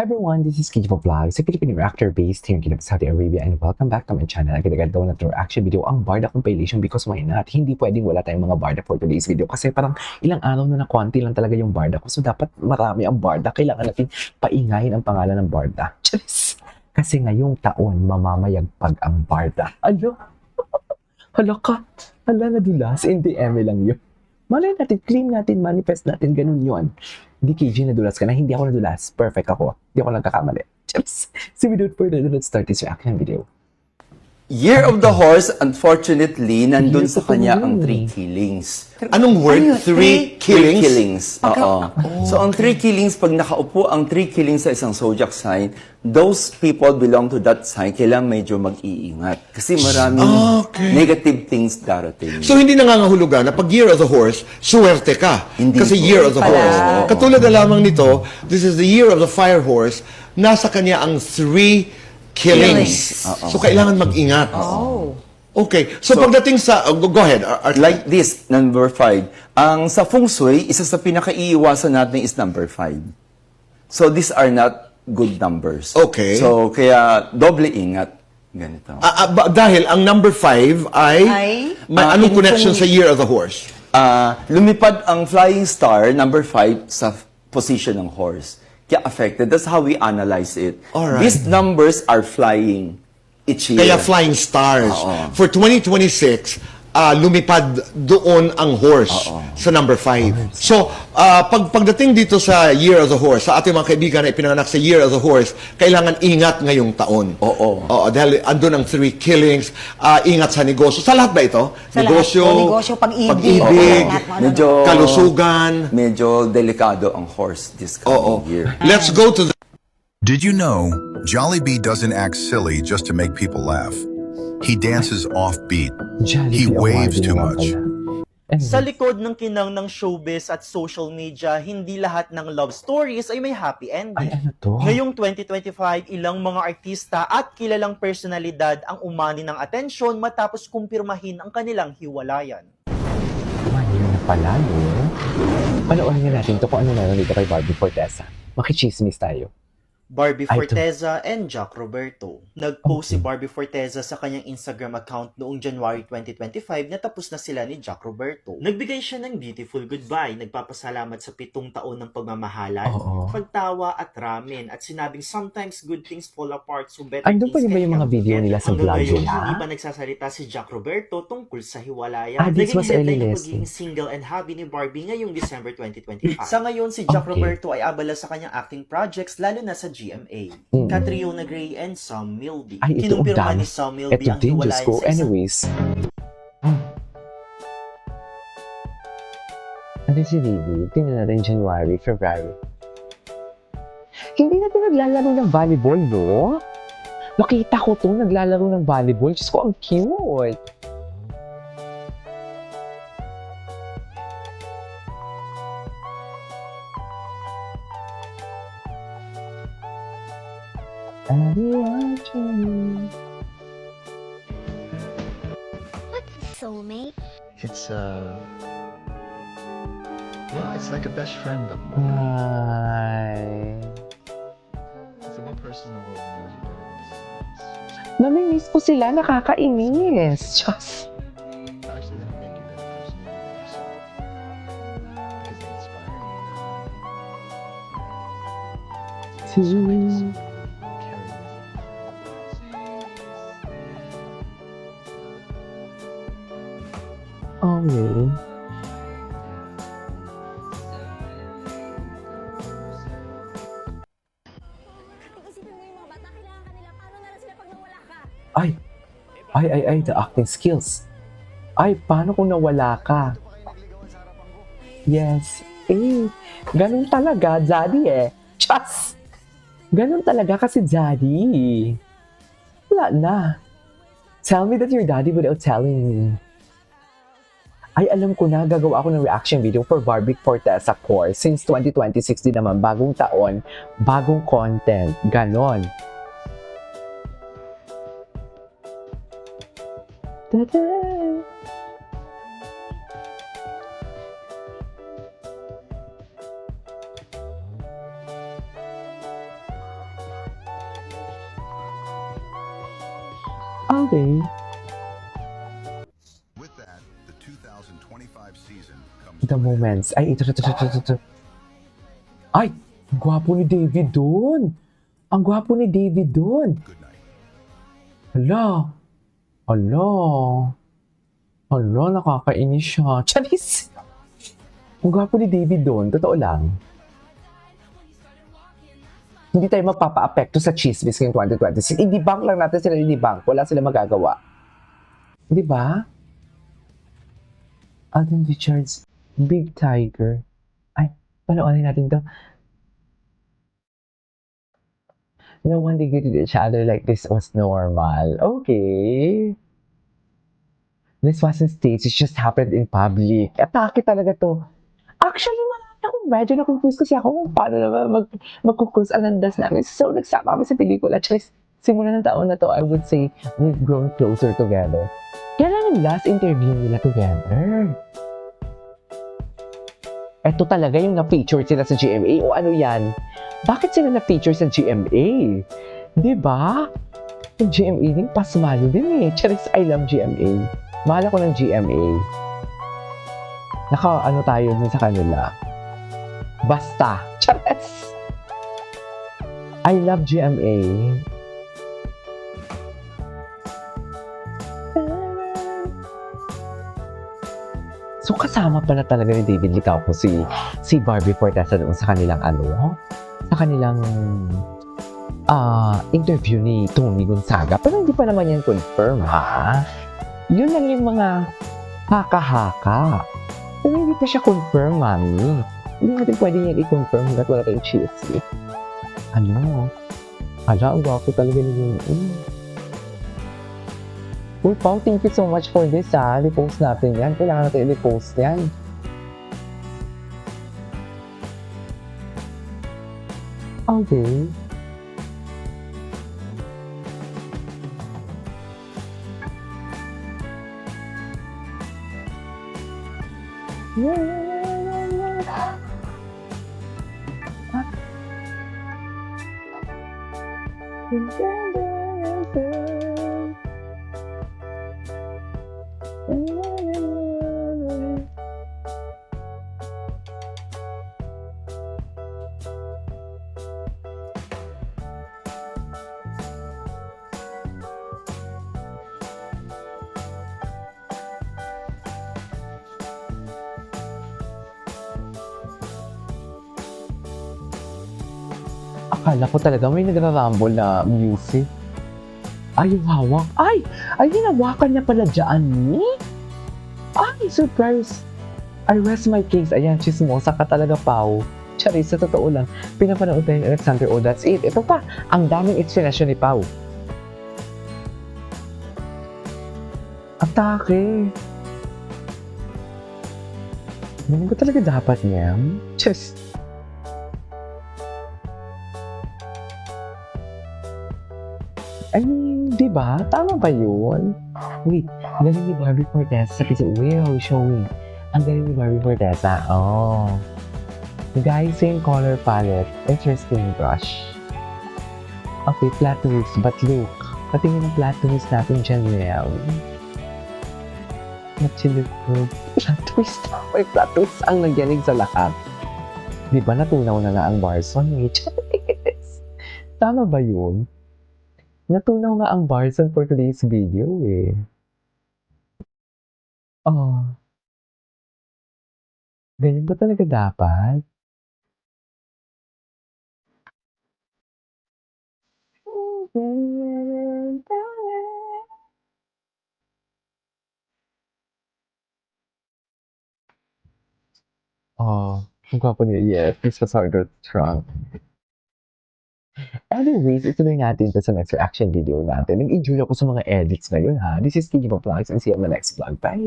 everyone, this is Kijivo Vlogs, a Filipino reactor based here in Saudi Arabia, and welcome back to my channel. Agad-agad daw na reaction video ang Barda compilation because why not? Hindi pwedeng wala tayong mga Barda for today's video kasi parang ilang araw na konti lang talaga yung Barda ko. So dapat marami ang Barda. Kailangan natin paingayin ang pangalan ng Barda. Charis! Kasi ngayong taon, mamamayagpag ang Barda. Ano? Hala ka? Hala, nadulas? Hindi, eme lang yun. Malay natin, claim natin, manifest natin, ganun yun. Hindi KG, nadulas ka na. Hindi ako nadulas. Perfect ako. Hindi ako nagkakamali. Cheers! So without further ado, let's start this reaction video. Year of the Horse, unfortunately, nandun sa kanya ang 3 killings. Anong word? Three killings? Killings. Oo. So, ang 3 killings, pag nakaupo ang 3 killings sa isang zodiac sign, those people belong to that sign, kailangan medyo mag-iingat. Kasi maraming negative things darating. So, hindi nangangahulugan na pag Year of the Horse, suwerte ka. Hindi. Kasi Year of the Pala. Horse. Katulad na lamang nito, this is the Year of the Fire Horse, nasa kanya ang 3 killings. So, kailangan mag-ingat. Okay. So, pagdating sa... go ahead. Like this, number 5. Ang sa feng shui, isa sa pinakaiiwasan natin is number 5. So, these are not good numbers. Okay. So, kaya doble ingat. Ganito. Dahil ang number 5 ay... may anong connection sa Year of the Horse? Lumipad ang flying star, number 5, sa position ng horse. Kaya affected. That's how we analyze it. Alright. These numbers are flying each year. Kaya flying stars. For 2026, lumipad doon ang horse sa number 5. So, pagdating dito sa Year of the Horse, sa ating mga kaibigan na ipinanganak sa Year of the Horse, kailangan ingat ngayong taon. Oo, dahil andun ang 3 killings, ingat sa negosyo. Sa lahat ba ito? Sa negosyo, lahat. Negosyo, pag-ibig, medyo, kalusugan. medyo delikado ang horse this coming year. Let's go to the... Did you know Jollibee doesn't act silly just to make people laugh? He dances offbeat. He waves too much. Sa likod ng kinang ng showbiz at social media, hindi lahat ng love stories ay may happy ending. Ay, ano to? Ngayong 2025, ilang mga artista at kilalang personalidad ang umani ng atensyon matapos kumpirmahin ang kanilang hiwalayan. Yun na pala, no? Panoorin nga natin to kung ano meron dito kay Barbie Fortesa. Makichismis tayo. Barbie Ay, ito. Forteza and Jack Roberto. Nag-post si Barbie Forteza sa kanyang Instagram account noong January 2025 na tapos na sila ni Jack Roberto. Nagbigay siya ng beautiful goodbye, nagpapasalamat sa 7 taon ng pagmamahalan, pagtawa at ramen, at sinabing sometimes good things fall apart so better Andun pa things rin ba can yung mga come video together. nila sa Hanggang vlog ngayon, nila? hindi pa nagsasalita si Jack Roberto tungkol sa hiwalayan. This was early ang Leslie. pagiging single and happy ni Barbie ngayong December 2025. Sa ngayon, si Jack Roberto ay abala sa kanyang acting projects lalo na sa GMA. Catriona Gray and Sam Milby. Ay, ito ang Kinumpirma dami. ni Sam Milby Ito ang din, Diyos hiwalayan ko. sa isang Anyways. Ano si Riby? Tingnan natin January, February. Hindi natin naglalaro ng volleyball, no? Nakita ko to, naglalaro ng volleyball. Diyos ko, ang cute. What's a soulmate? It's well, it's like a best friend of mine. Ay. It's the one person in the world who knows you better than anyone else. Namimiss ko sila, nakakainis. Diyos. Actually, they make you a better person than yourself because they inspire you. They have so many carry with you. Okay. Isipin mo yung mga bata, kailangan ka nila. Paano na lang sila pag nawala ka? Ay, the acting skills. Ay, paano kung nawala ka? Yes. Ganun talaga, Daddy eh. Chas! Ganun talaga kasi Daddy. Wala na. Tell me that you're Daddy without telling me. Ay, alam ko na, gagawa ako ng reaction video for Barbie Fortesa course. Since 2026 din naman, bagong taon, bagong content. Ganon. Ta-da! Okay. With that, the 2025 season comes The to an end. moments. Ay, ito. Ay! Ang gwapo ni David doon! Ang gwapo ni David doon! Good night. Hala! Hala! Hala, nakakainis siya. Charis! Ang gwapo ni David doon, totoo lang. Hindi tayo magpapa-apekto sa chismis ngayong 2026. I-debunk lang natin sila i-debunk. Wala sila magagawa. Di ba? Alden Richards, Big Tiger. Ay, panoorin natin to. No one they greeted each other like this was normal. Okay. This wasn't staged. It just happened in public. Atake talaga to. Actually, ako medyo na-confuse kasi ako kung paano naman magkukus ang landas namin. So, nagsama kami sa pelikula. Actually, simula ng taon na to, I would say, we've grown closer together. Kailan yung last interview nila together? Ito talaga yung na-feature sila sa GMA o ano yan? Bakit sila na-feature sa GMA? Diba? Yung GMA din, pasmalo din eh. Charis, I love GMA. Mahal ako ng GMA. Ano tayo din sa kanila. Basta. Charis! I love GMA. So kasama pala talaga ni David Licauco si Barbie Fortesa doon sa kanilang sa kanilang interview ni Tony Gonzaga. Pero hindi pa naman yan confirm, ha? Yun lang yung mga haka-haka. Pero hindi pa siya confirm, mami. Hindi natin pwede yan i-confirm hanggat wala tayong chismis. Hala, ang gwapo talaga niyo. Uy, Pao, thank you so much for this, ha. I-post natin yan. Kailangan natin i-post yan. Okay. Akala ko talaga may nagrarumble na music. Ay, yung hawak. Ay, hinawakan niya pala dyan ni? Ay, surprise. I rest my case. Ayan, chismosa ka talaga, Pao. Charis, sa totoo lang, pinapanood tayo ni Alexander O. That's it. Ito pa, ang daming explanation ni Pao. Atake. Ganun ba talaga dapat niya? Just I mean, di ba? Tama ba yun? Wait, galing ni Barbie Fortesa sa piso. Wow, showing. Ang galing ni Barbie Fortesa. Oh. Guys, same color palette. Interesting brush. Okay, flat twist. But look, patingin ng flat twist natin dyan, Mel. Actually, flat twist. May flat twist ang nangyaring sa lahat. Di ba natunaw na nga ang Barson? Tama ba yun? Natunaw nga ang Barson for today's video eh. Oh. Ganyan ba talaga dapat? Oh, ang gwapo niya. Yes, this was harder to trunk. Anyways, ituloy natin ito sa next reaction video natin. Nag-enjoy ako sa mga edits ngayon, ha? This is Kiki Vlogs and see you on the next vlog. Bye!